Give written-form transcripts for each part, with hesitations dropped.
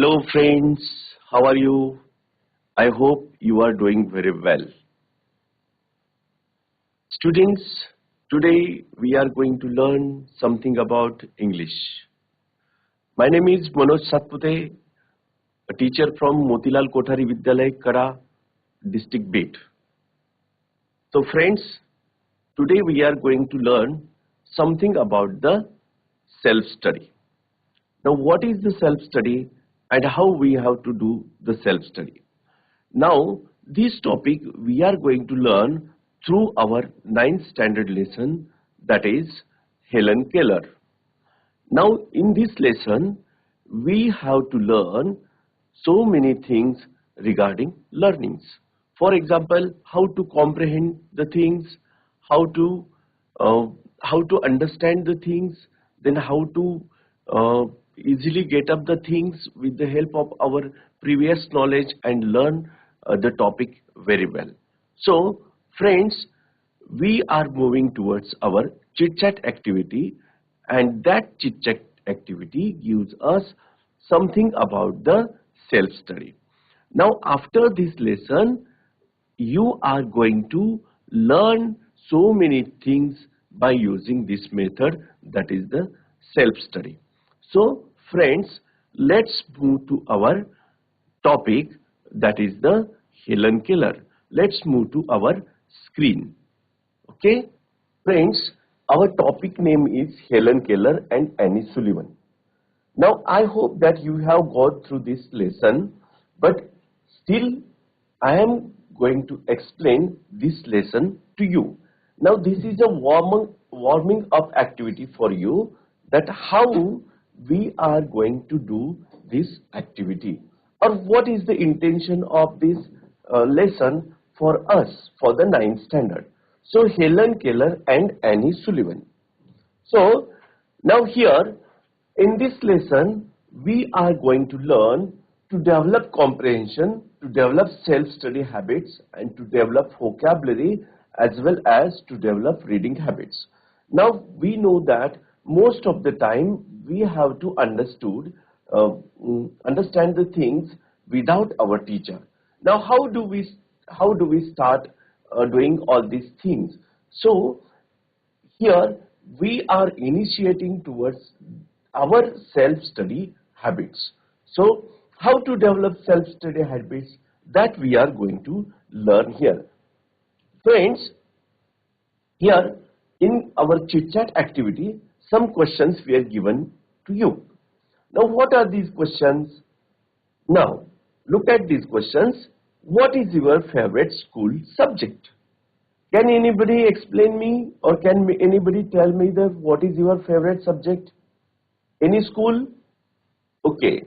Hello friends, how are you? I hope you are doing very well. Students, today we are going to learn something about English. My name is Manoj Satpute, a teacher from Motilal Kothari Vidyalay, Kara, District Bid. So friends, today we are going to learn something about the self-study. Now what is the self-study and how we have to do the self-study? Now, this topic we are going to learn through our 9th standard lesson, that is Helen Keller. Now, in this lesson, we have to learn so many things regarding learnings. For example, how to comprehend the things, how to understand the things, then how to easily get up the things with the help of our previous knowledge and learn the topic very well. So friends, we are moving towards our chit chat activity, and that chit chat activity gives us something about the self study. Now after this lesson, you are going to learn so many things by using this method, that is the self study. So friends, let's move to our topic, that is the Helen Keller. Let's move to our screen. Okay, friends, our topic name is Helen Keller and Annie Sullivan. Now I hope that you have got through this lesson, but still I am going to explain this lesson to you. Now this is a warming up activity for you, that how we are going to do this activity, or what is the intention of this lesson for us for the 9th standard. So Helen Keller and Annie Sullivan. So now here in this lesson we are going to learn to develop comprehension, to develop self-study habits, and to develop vocabulary, as well as to develop reading habits. Now we know that most of the time we have to understand the things without our teacher. Now how do we start doing all these things? So here we are initiating towards our self-study habits. So how to develop self-study habits, that we are going to learn here. Friends, here in our chit-chat activity, some questions were given to you. Now what are these questions? Now look at these questions. What is your favorite school subject? Can anybody explain me, or can anybody tell me that what is your favorite subject? Any school? Okay.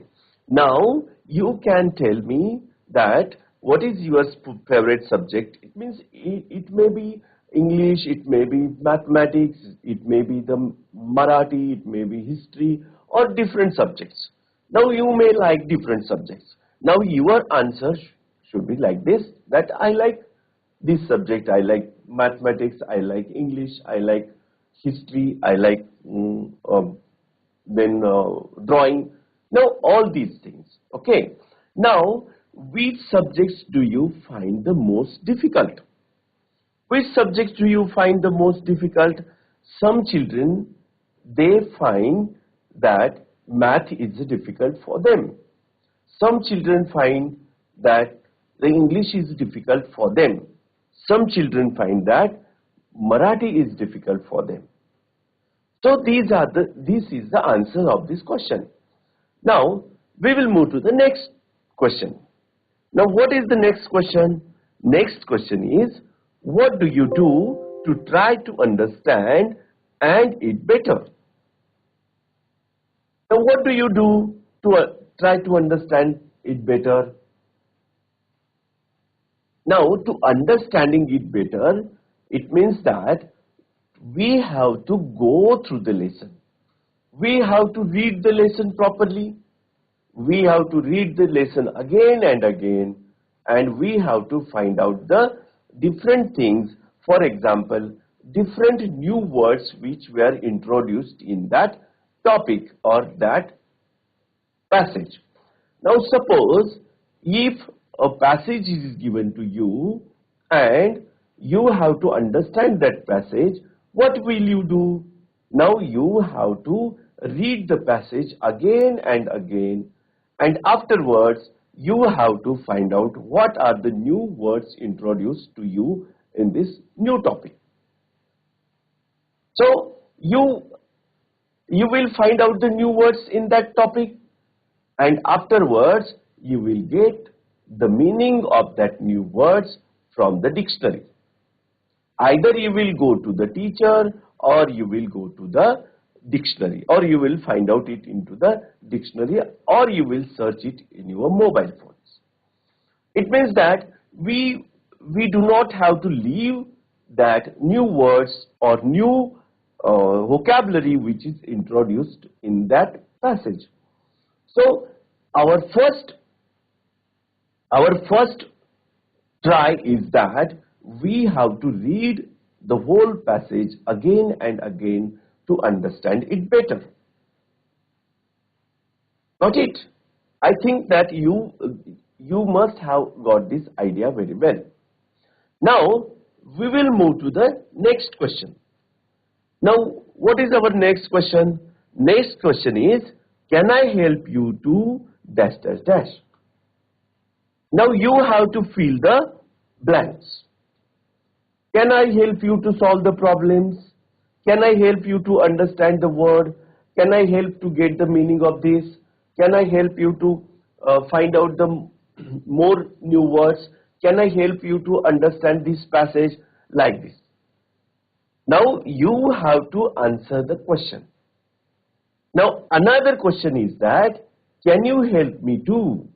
Now you can tell me that what is your favorite subject. It means it may be English, it may be mathematics, it may be the Marathi, it may be history, or different subjects. Now you may like different subjects. Now your answer should be like this, that I like this subject, I like mathematics, I like English, I like history, I like drawing. Now all these things. Okay. Now which subjects do you find the most difficult? Which subjects do you find the most difficult? Some children, they find that math is difficult for them. Some children find that the English is difficult for them. Some children find that Marathi is difficult for them. So this is the answer of this question. Now we will move to the next question. Now what is the next question? Next question is, what do you do to try to understand and it better? Now what do you do to try to understand it better? Now to understanding it better, it means that we have to go through the lesson. We have to read the lesson properly. We have to read the lesson again and again, and we have to find out the different things. For example, different new words which were introduced in that topic or that passage. Now suppose if a passage is given to you and you have to understand that passage, what will you do? Now you have to read the passage again and again, and afterwards you have to find out what are the new words introduced to you in this new topic. So you will find out the new words in that topic, and afterwards you will get the meaning of that new words from the dictionary. Either you will go to the teacher or you will go to the dictionary, or you will find out it into the dictionary, or you will search it in your mobile phones. It means that we do not have to leave that new words or new vocabulary which is introduced in that passage. So our first try is that we have to read the whole passage again and again to understand it better. Got it? I think that you must have got this idea very well. Now we will move to the next question. Now what is our next question? Next question is, can I help you to dash dash dash? Now you have to fill the blanks. Can I help you to solve the problems? Can I help you to understand the word? Can I help to get the meaning of this? Can I help you to find out the more new words? Can I help you to understand this passage? Like this. Now you have to answer the question. Now another question is that, can you help me to?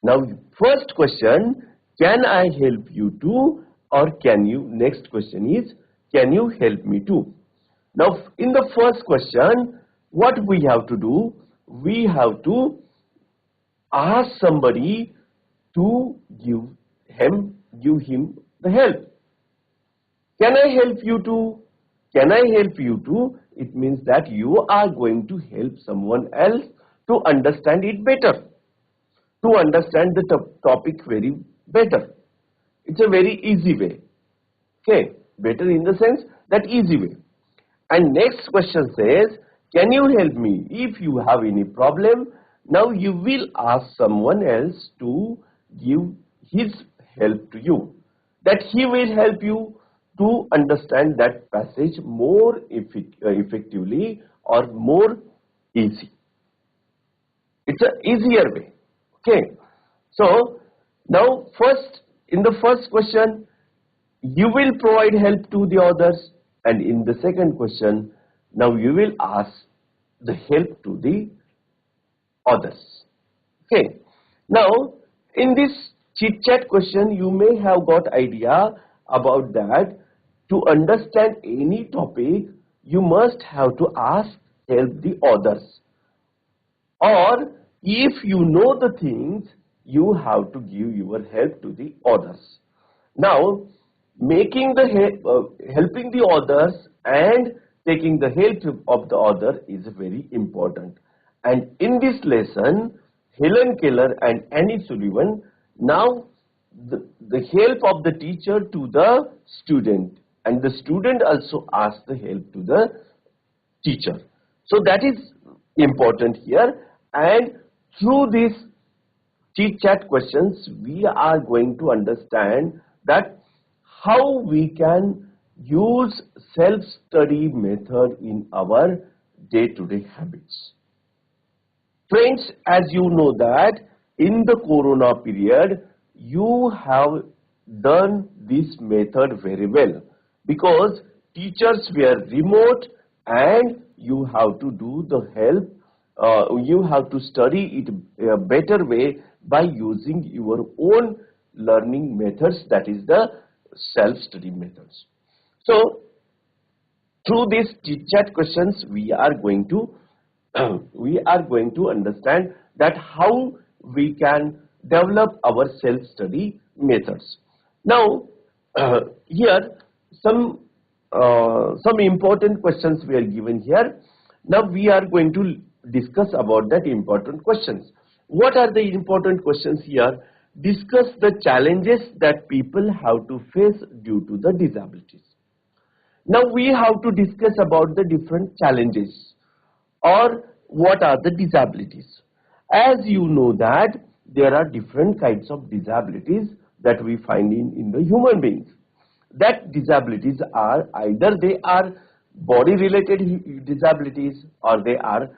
Now first question, can I help you to, or can you? Next question is, can you help me to? Now in the first question, what we have to do? We have to ask somebody to give him the help. Can I help you to? Can I help you to? It means that you are going to help someone else to understand it better, to understand the topic very better. It's a very easy way. Okay, better in the sense that easy way. And next question says, can you help me if you have any problem? Now you will ask someone else to give his help to you, that he will help you to understand that passage more effectively or more easy. It's an easier way. Okay. So now in the first question, you will provide help to the others, and in the second question, now you will ask the help to the others. Okay. Now in this chit chat question, you may have got idea about that. To understand any topic, you must have to ask help the others, or if you know the things, you have to give your help to the others. Now making the helping the others and taking the help of the other is very important. And in this lesson, Helen Keller and Annie Sullivan, now the help of the teacher to the student, and the student also asks the help to the teacher. So that is important here, and through these chit chat questions, we are going to understand that how we can use self-study method in our day-to-day habits. Friends, as you know that in the corona period, you have done this method very well, because teachers were remote and you have to do the help, you have to study it a better way by using your own learning methods, that is the self-study methods. So through these chit-chat questions, we are going to understand that how we can develop our self-study methods. Now here some important questions we are given here. Now we are going to discuss about that important questions. What are the important questions here? Discuss the challenges that people have to face due to the disabilities. Now we have to discuss about the different challenges or what are the disabilities. As you know that there are different kinds of disabilities that we find in the human beings. That disabilities are either they are body related disabilities or they are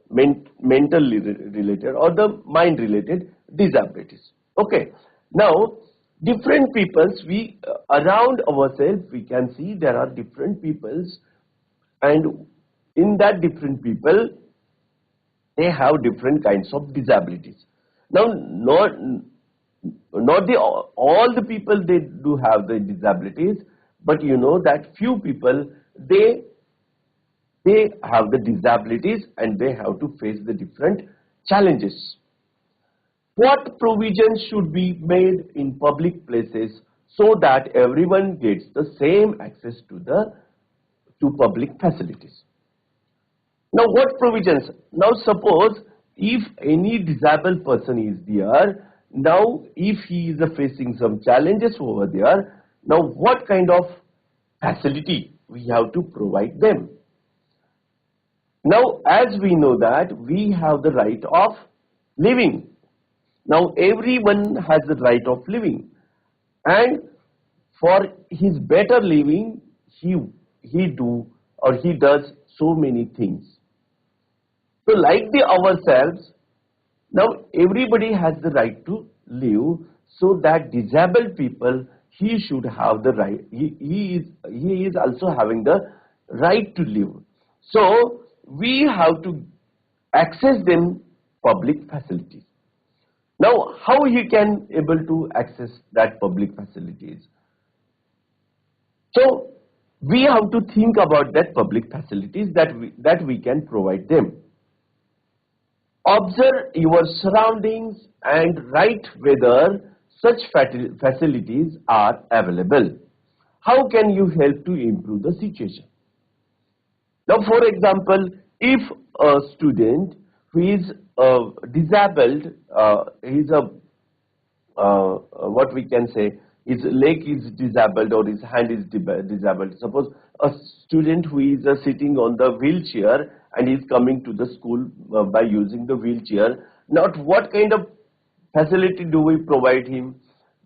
mentally related or the mind related disabilities. Okay. Now different peoples we around ourselves we can see there are different peoples, and in that different people they have different kinds of disabilities. Now not the all the people they do have the disabilities, but you know that few people they have the disabilities and they have to face the different challenges. What provisions should be made in public places so that everyone gets the same access to public facilities? Now what provisions? Now suppose if any disabled person is there, now if he is facing some challenges over there, now what kind of facility we have to provide them? Now as we know that we have the right of living. Now everyone has the right of living, and for his better living he does so many things. So like the ourselves, now everybody has the right to live, so that disabled people he should have the right, he is also having the right to live. So we have to access them public facilities. Now how he can able to access that public facilities? So we have to think about that public facilities that we can provide them. Observe your surroundings and write whether such facilities are available. How can you help to improve the situation? Now for example, if a student who is disabled, is a what we can say, his leg is disabled or his hand is disabled. Suppose a student who is sitting on the wheelchair and is coming to the school by using the wheelchair. Now what kind of facility do we provide him?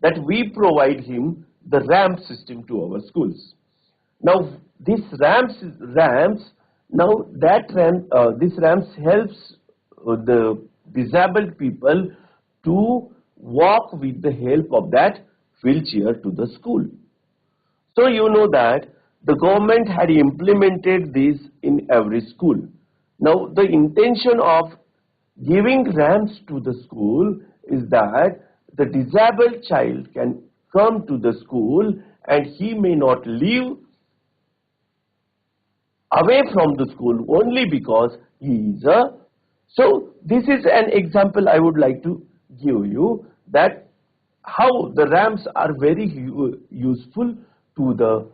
That we provide him the ramp system to our schools. Now this ramps now that this ramps helps the disabled people to walk with the help of that wheelchair to the school. So you know that the government had implemented this in every school. Now the intention of giving ramps to the school is that the disabled child can come to the school and he may not live away from the school only because he is a. So this is an example I would like to give you, that how the ramps are very useful to the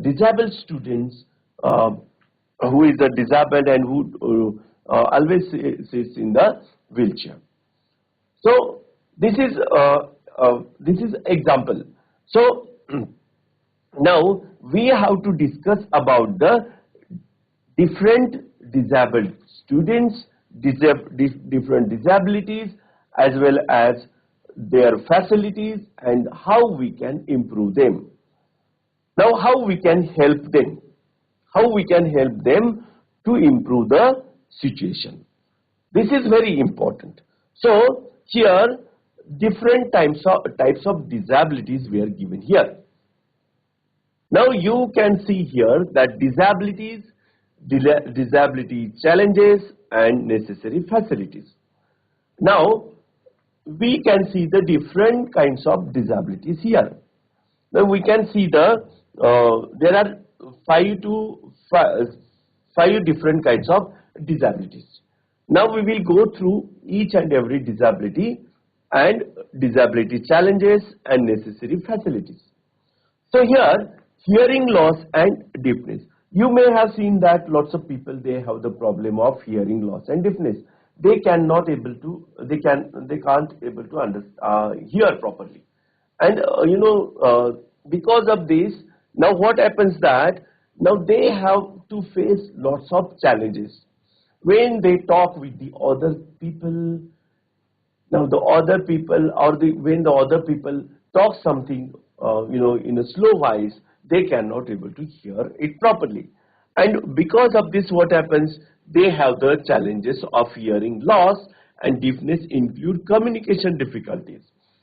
disabled students who is a disabled and who always sits in the wheelchair. So this is example. So now we have to discuss about the different disabled students, different disabilities, as well as their facilities and how we can improve them. Now how we can help them? How we can help them to improve the situation? This is very important. So here different types of disabilities were given here. Now you can see here that disabilities, disability challenges and necessary facilities. Now we can see the different kinds of disabilities here. Now we can see the there are five different kinds of disabilities. Now we will go through each and every disability and disability challenges and necessary facilities. So here, hearing loss and deafness. You may have seen that lots of people, they have the problem of hearing loss and deafness. They cannot able to, they can't able to hear properly. And because of this, now what happens that now they have to face lots of challenges when they talk with the other people. Now the other people, or when the other people talk something, in a slow voice, they cannot able to hear it properly. And because of this, what happens? They have the challenges of hearing loss and deafness include communication difficulties.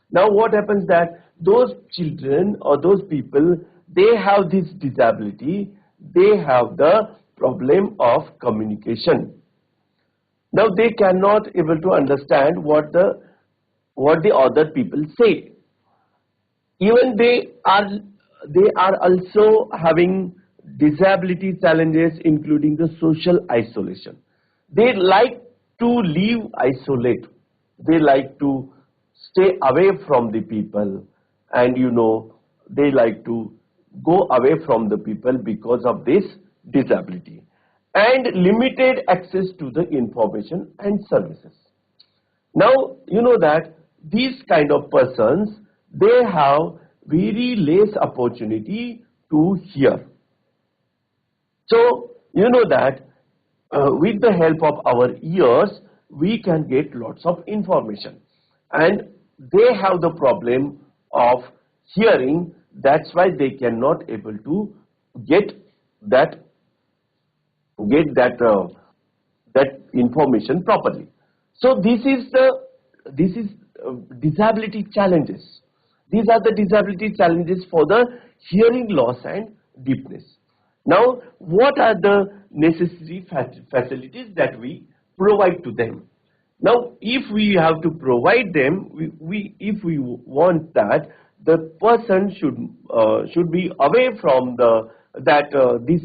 Now what happens that those children or those people, they have this disability, they have the problem of communication. Now they cannot able to understand what the other people say. Even they are also having disability challenges, including the social isolation. They like to live isolate. They like to stay away from the people, and they like to go away from the people because of this disability and limited access to the information and services. Now, you know that these kind of persons, they have very less opportunity to hear. So, you know that with the help of our ears, we can get lots of information. And they have the problem of hearing. That's why they cannot able to get that that information properly. So this is disability challenges. These are the disability challenges for the hearing loss and deafness. Now, what are the necessary facilities that we provide to them? Now, if we have to provide them, if we want that the person should be away from this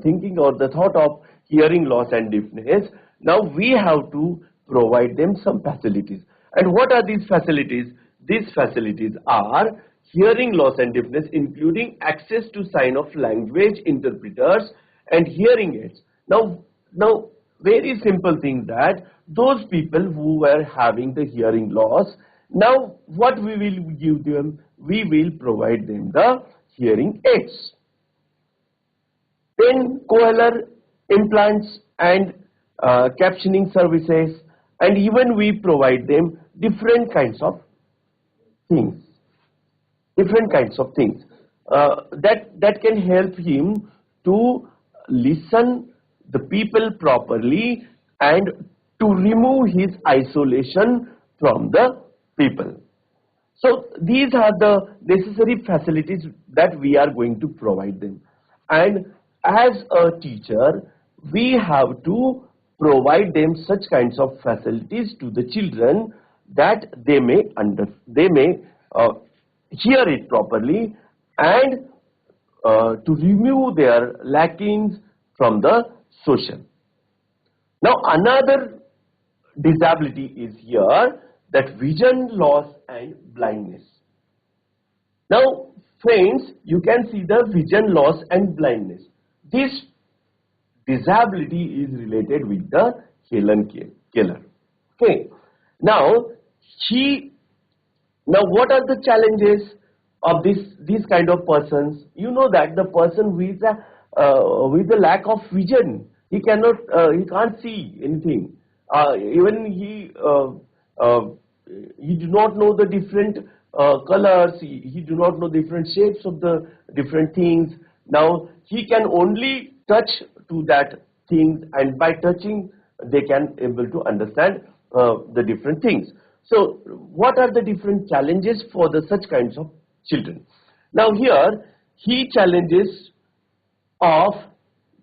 thinking or the thought of hearing loss and deafness. Now we have to provide them some facilities. And what are these facilities? These facilities are hearing loss and deafness, including access to sign of language interpreters and hearing aids. Now very simple thing that those people who were having the hearing loss, now what we will give them? We will provide them the hearing aids. Then cochlear implants and captioning services, and even we provide them different kinds of things. That can help him to listen the people properly and to remove his isolation from the people. So these are the necessary facilities that we are going to provide them. And as a teacher, we have to provide them such kinds of facilities to the children that they may hear it properly and to remove their lackings from the social. Now another disability is here, that vision loss and blindness. Now friends, you can see the vision loss and blindness. This disability is related with the Helen Keller. Okay. Now what are the challenges of these kind of persons? You know that the person with the lack of vision, he can't see anything. Even he do not know the different colors. He do not know different shapes of the different things. Now he can only touch to that things, and by touching they can able to understand the different things. So what are the different challenges for the such kinds of children? Now here, challenges of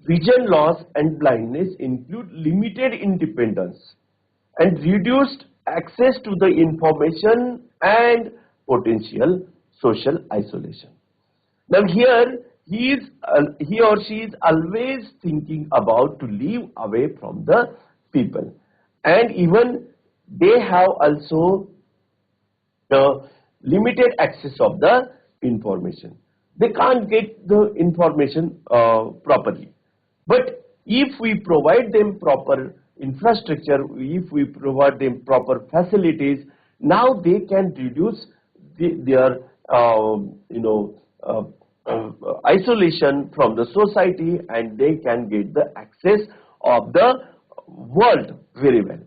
vision loss and blindness include limited independence and reduced access to the information and potential social isolation. Now here, he or she is always thinking about to live away from the people, and even they have also the limited access of the information. They can't get the information properly. But if we provide them proper infrastructure, if we provide them proper facilities, now they can reduce their isolation from the society, and they can get the access of the world very well.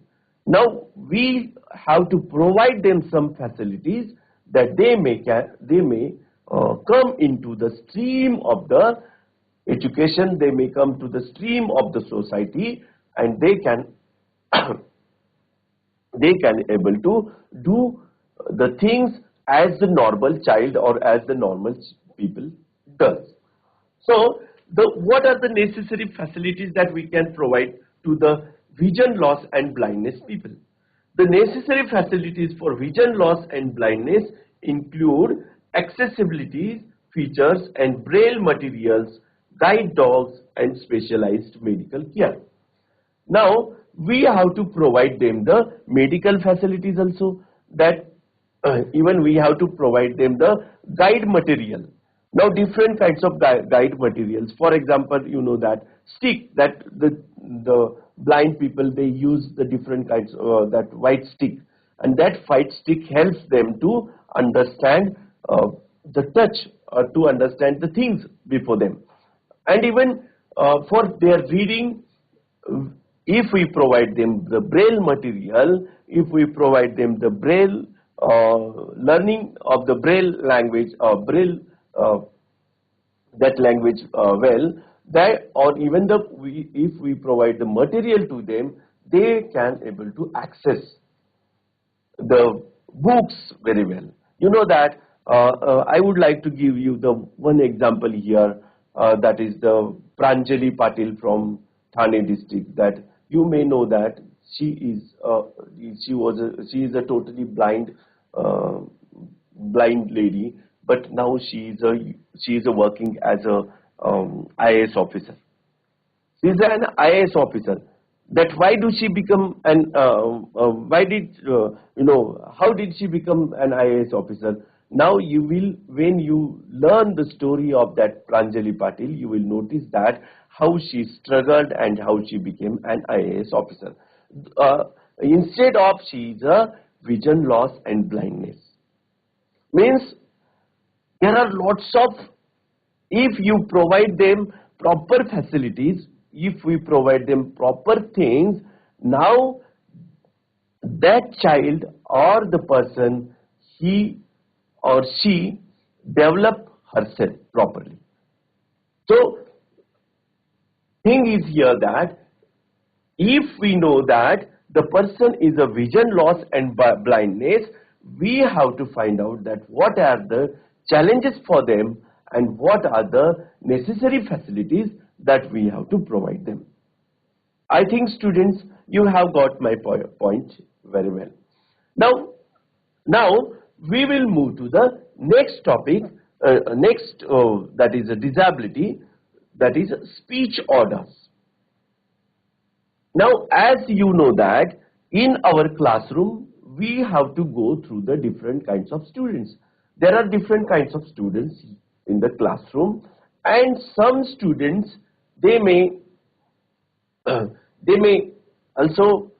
Now we have to provide them some facilities that they may come into the stream of the education, they may come to the stream of the society, and they can they can able to do the things as the normal child or as the normal people does. So what are the necessary facilities that we can provide to the vision loss and blindness people? The necessary facilities for vision loss and blindness include accessibility features and braille materials, guide dogs, and specialized medical care. Now we have to provide them the medical facilities also, that even we have to provide them the guide material. Now different kinds of guide materials, for example, you know that stick that the blind people, they use the different kinds that white stick, and that white stick helps them to understand the touch, to understand the things before them. And even for their reading, if we provide them the braille material, if we provide them the braille learning of the braille language, braille that language well, that, or even if we provide the material to them, they can able to access the books very well. You know that I would like to give you the one example here, that is the Pranjali Patil from Thane district. That you may know that she is a totally blind lady, but now she is working as a IAS officer. She is an IAS officer. That why do she become an how did she become an IAS officer? Now you will, when you learn the story of that Pranjali Patil, you will notice that how she struggled and how she became an IAS officer. Instead of she is a vision loss and blindness. Means there are lots of, if you provide them proper facilities, if we provide them proper things, now that child or the person, he or she develop herself properly. So thing is here that if we know that the person is a vision loss and blindness, we have to find out that what are the challenges for them and what are the necessary facilities that we have to provide them. I think students, you have got my point very well. Now we will move to the next topic, that is a disability, that is speech orders. Now, as you know that in our classroom, we have to go through the different kinds of students. There are different kinds of students in the classroom, and some students, they may also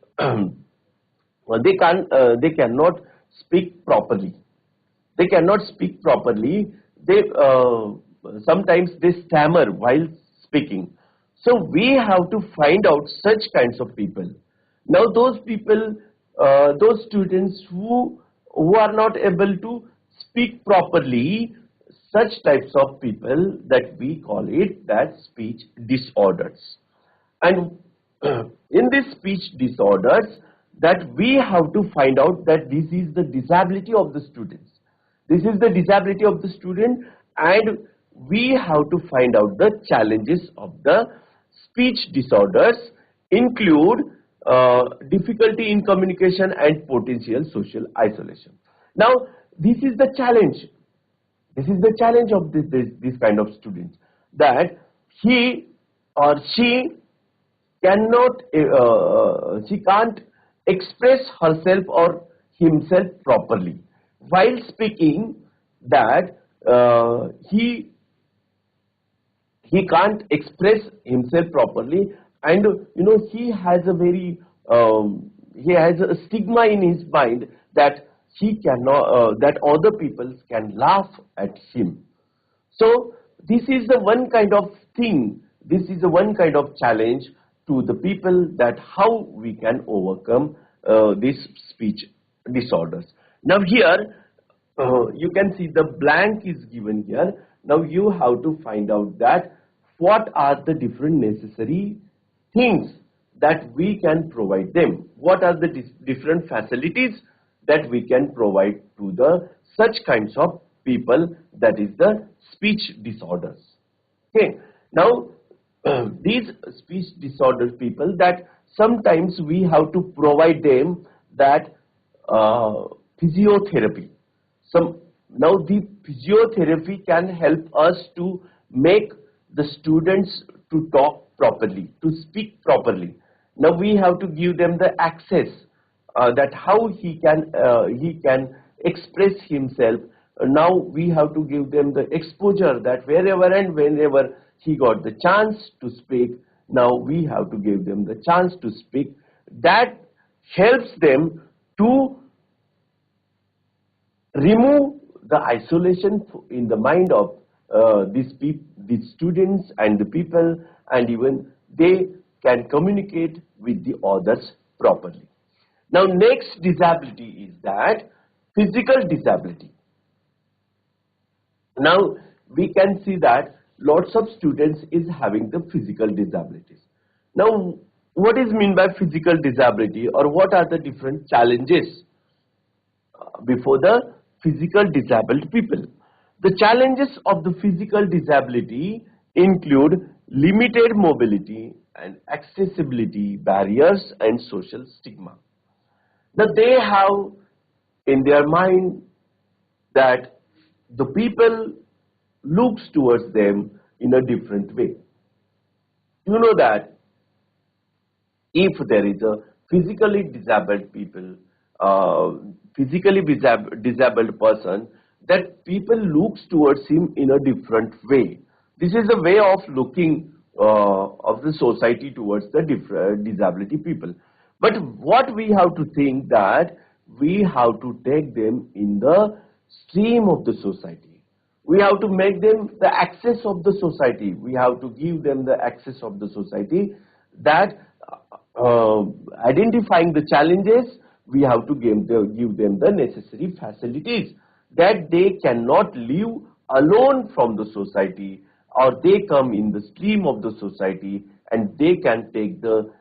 they cannot speak properly. They cannot speak properly. They sometimes they stammer while speaking. So we have to find out such kinds of people. Now those people, those students who are not able to speak properly, such types of people, that we call it that speech disorders. And in this speech disorders, that we have to find out that this is the disability of the students. This is the disability of the student, and we have to find out the challenges of the speech disorders include difficulty in communication and potential social isolation. Now, this is the challenge. This is the challenge of this kind of students, that he or she cannot, she can't express herself or himself properly while speaking. That he he can't express himself properly, and he has a very he has a stigma in his mind that he cannot that other people can laugh at him. So this is the one kind of thing, this is the one kind of challenge to the people, that how we can overcome these speech disorders. Now here you can see the blank is given here. Now you have to find out that what are the different necessary things that we can provide them. What are the different facilities that we can provide to the such kinds of people, that is the speech disorders. Okay. Now these speech disorders people, that sometimes we have to provide them that physiotherapy. Now the physiotherapy can help us to make the students to talk properly, to speak properly. Now we have to give them the access that how he can express himself. Now we have to give them the exposure that wherever and whenever he got the chance to speak, now we have to give them the chance to speak. That helps them to remove the isolation in the mind of these students and the people, and even they can communicate with the others properly. Now next disability is that physical disability. Now we can see that lots of students is having the physical disabilities. Now what is mean by physical disability, or what are the different challenges before the physical disabled people? The challenges of the physical disability include limited mobility and accessibility barriers and social stigma. Now they have in their mind that the people looks towards them in a different way. You know that if there is a physically disabled people, disabled person, that people looks towards him in a different way. This is a way of looking of the society towards the different disability people. But what we have to think, that we have to take them in the stream of the society. We have to make them the access of the society. We have to give them the access of the society, that identifying the challenges, we have to give them the necessary facilities, that they cannot live alone from the society, or they come in the stream of the society, and they can take the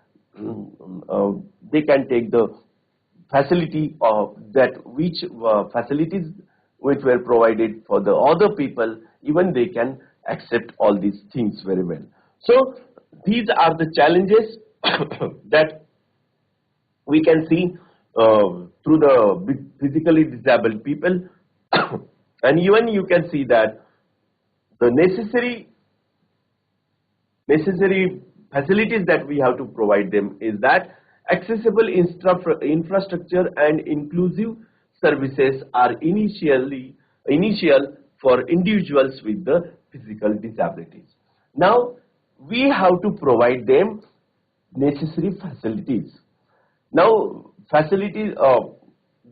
facility of that which facilities which were provided for the other people, even they can accept all these things very well. So these are the challenges that we can see through the physically disabled people. And even you can see that the necessary facilities that we have to provide them is that accessible infrastructure and inclusive services are initial for individuals with the physical disabilities. Now we have to provide them necessary facilities. Now facilities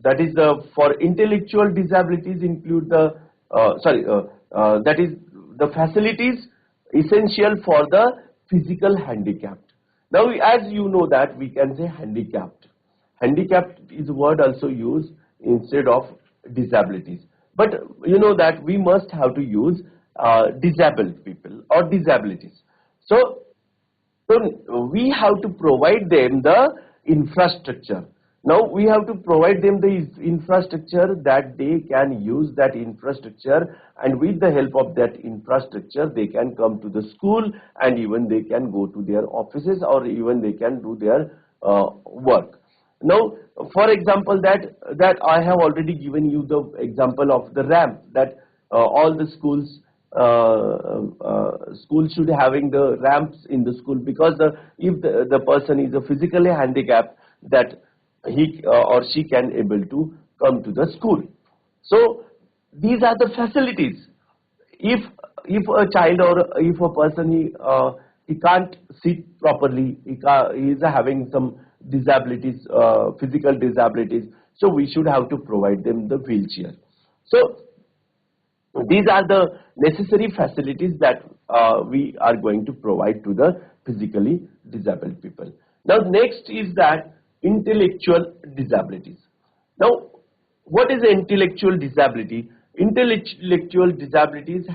that is for intellectual disabilities include the that is the facilities essential for the physical handicapped. Now as you know that we can say handicapped. Handicapped is a word also used instead of disabilities. But you know that we must have to use disabled people or disabilities. So we have to provide them the infrastructure. Now we have to provide them the infrastructure, that they can use that infrastructure, and with the help of that infrastructure they can come to the school, and even they can go to their offices, or even they can do their work. Now for example, that I have already given you the example of the ramp, that all the schools should having the ramps in the school, because if the person is a physically handicapped, that he or she can able to come to the school. So these are the facilities. If if a child or if a person he can't sit properly, he is having some disabilities, physical disabilities, so we should have to provide them the wheelchair. So these are the necessary facilities that we are going to provide to the physically disabled people. Now next is that intellectual disabilities. Now what is intellectual disability? Intellectual disabilities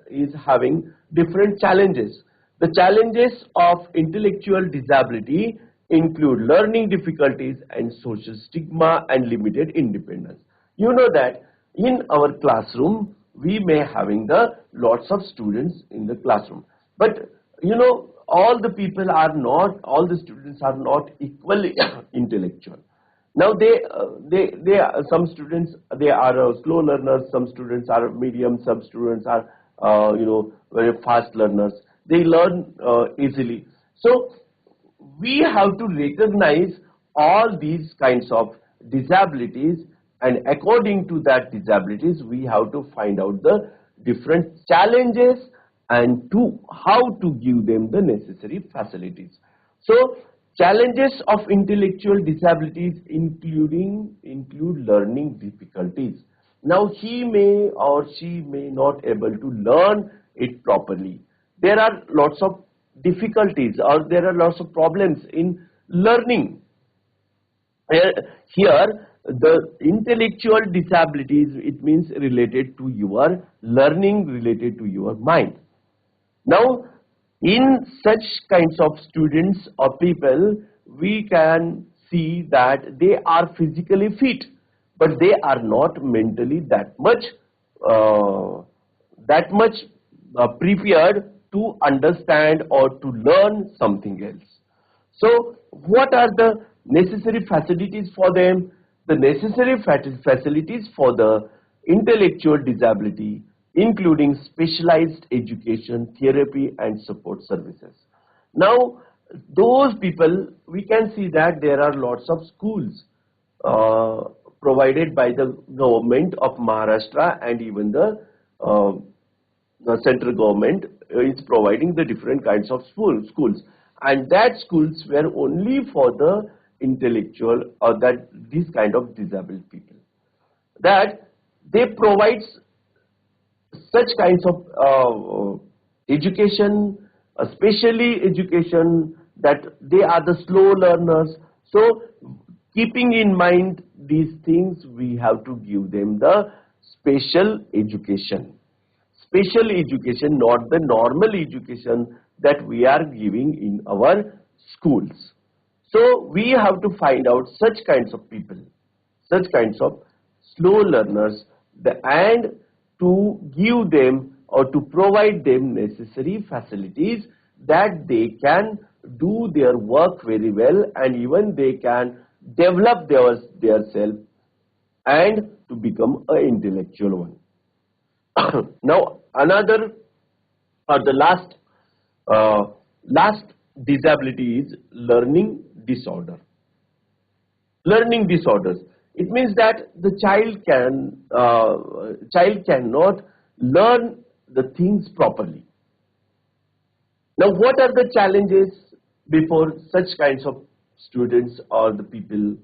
is having different challenges. The challenges of intellectual disability include learning difficulties and social stigma and limited independence. You know that in our classroom we may having the lots of students in the classroom, but you know all the people are not, all the students are not equally intellectual. Now some students, they are slow learners, some students are medium, some students are very fast learners. They learn easily. So we have to recognize all these kinds of disabilities, and according to that disabilities we have to find out the different challenges and to how to give them the necessary facilities. So challenges of intellectual disabilities include learning difficulties. Now he may or she may not able to learn it properly. There are lots of difficulties or there are lots of problems in learning. Here the intellectual disabilities, it means related to your learning, related to your mind. Now in such kinds of students or people, we can see that they are physically fit, but they are not mentally that much prepared to understand or to learn something else. So what are the necessary facilities for them? The necessary facilities for the intellectual disability, including specialized education, therapy and support services. Now those people, we can see that there are lots of schools provided by the government of Maharashtra, and even the central government is providing the different kinds of schools, and that schools were only for the intellectual or that these kind of disabled people, that they provide such kinds of education, especially education, that they are the slow learners. So keeping in mind these things, we have to give them the special education. Special education, not the normal education that we are giving in our schools. So we have to find out such kinds of people, such kinds of slow learners, and to give them or to provide them necessary facilities that they can do their work very well, and even they can develop their self and to become an intellectual one. Now another or the last disability is learning disorder. Learning disorders, it means that the child cannot learn the things properly. Now what are the challenges before such kinds of students or the people?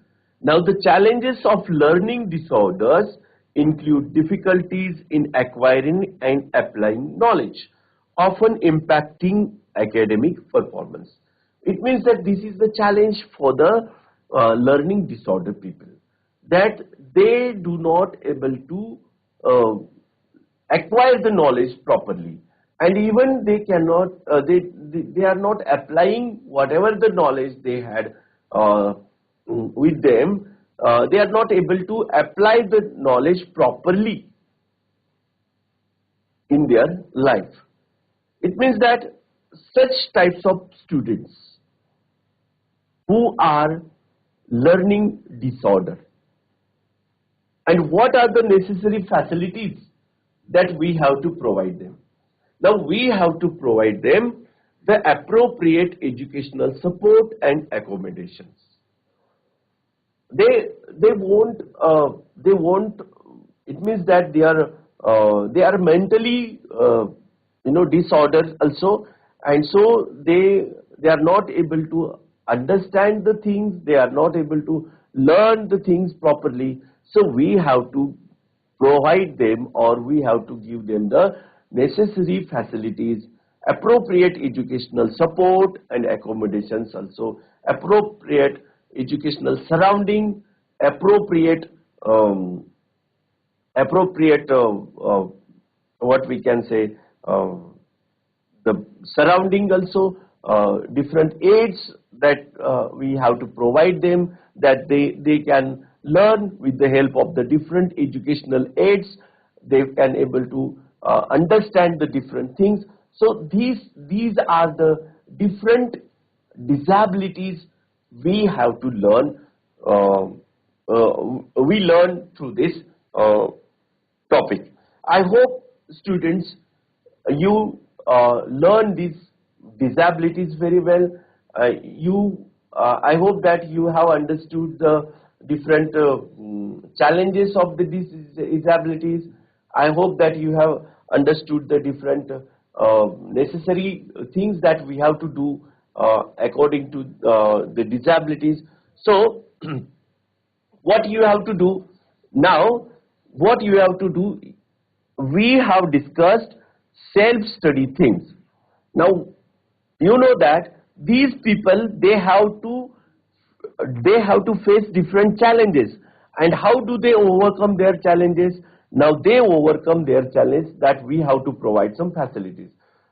Now the challenges of learning disorders include difficulties in acquiring and applying knowledge, often impacting academic performance. It means that this is the challenge for the learning disorder people, that they do not able to acquire the knowledge properly, and even they cannot they are not applying whatever the knowledge they had with them. They are not able to apply the knowledge properly in their life. It means that such types of students who are learning disorder, and what are the necessary facilities that we have to provide them? Now we have to provide them the appropriate educational support and accommodations. They won't it means that they are mentally disorders also, and so they are not able to understand the things, they are not able to learn the things properly. So we have to provide them, or we have to give them the necessary facilities, appropriate educational support and accommodations, also appropriate educational surrounding, appropriate appropriate what we can say, the surrounding also, different aids that we have to provide them, that they can learn with the help of the different educational aids. They can able to understand the different things. So these are the different disabilities we have to learn. We learn through this topic. I hope, students, you learn these disabilities very well. I hope that you have understood the different challenges of the disabilities. I hope that you have understood the different necessary things that we have to do according to the disabilities. So what you have to do now, we have discussed self-study things. Now, you know that these people, they have to face different challenges. And how do they overcome their challenges? Now they overcome their challenge that we have to provide some facilities.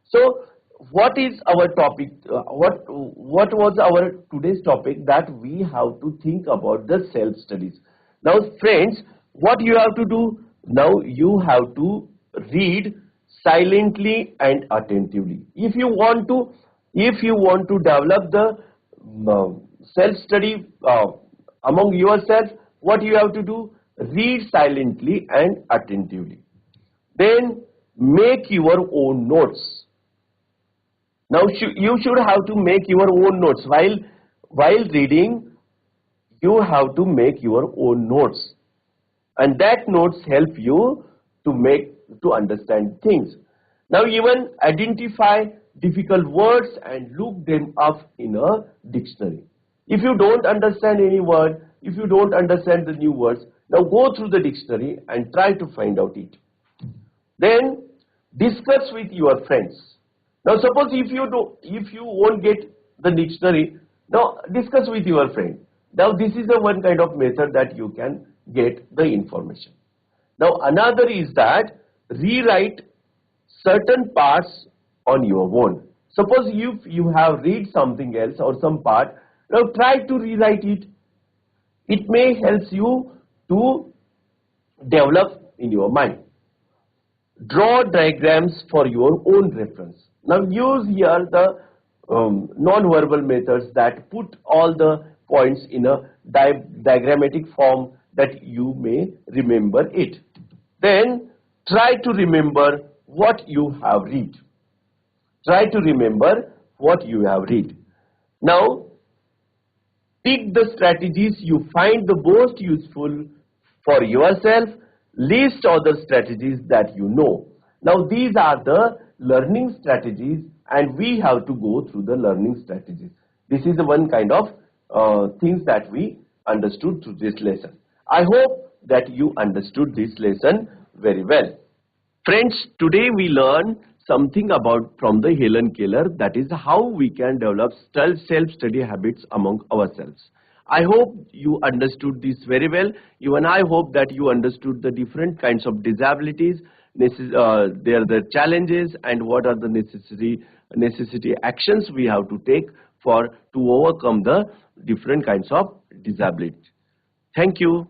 So what is our topic? What was our today's topic? That we have to think about the self-studies. Now friends, what you have to do? Now you have to read silently and attentively. If you want to develop the self-study among yourself, what you have to do? Read silently and attentively. Then make your own notes. Now you should have to make your own notes. While reading, you have to make your own notes. And that notes help you to understand things. Now even identify difficult words and look them up in a dictionary. If you don't understand any word, if you don't understand the new words, now go through the dictionary and try to find out it. Then discuss with your friends. Now suppose if you won't get the dictionary, now discuss with your friend. Now this is the one kind of method that you can get the information. Now another is that rewrite certain parts on your own. Suppose if you have read something else or some part, now try to rewrite it. It may help you to develop in your mind. Draw diagrams for your own reference. Now use here the non-verbal methods that put all the points in a diagrammatic form that you may remember it. Then try to remember what you have read. Try to remember what you have read. Now pick the strategies you find the most useful for yourself. List other strategies that you know. Now these are the learning strategies, and we have to go through the learning strategies. This is the one kind of things that we understood through this lesson. I hope that you understood this lesson very well. Friends, today we learn something about from the Helen Keller, that is how we can develop self-study habits among ourselves. I hope you understood this very well. Even I hope that you understood the different kinds of disabilities, the challenges, and what are the necessity actions we have to take to overcome the different kinds of disability. Thank you.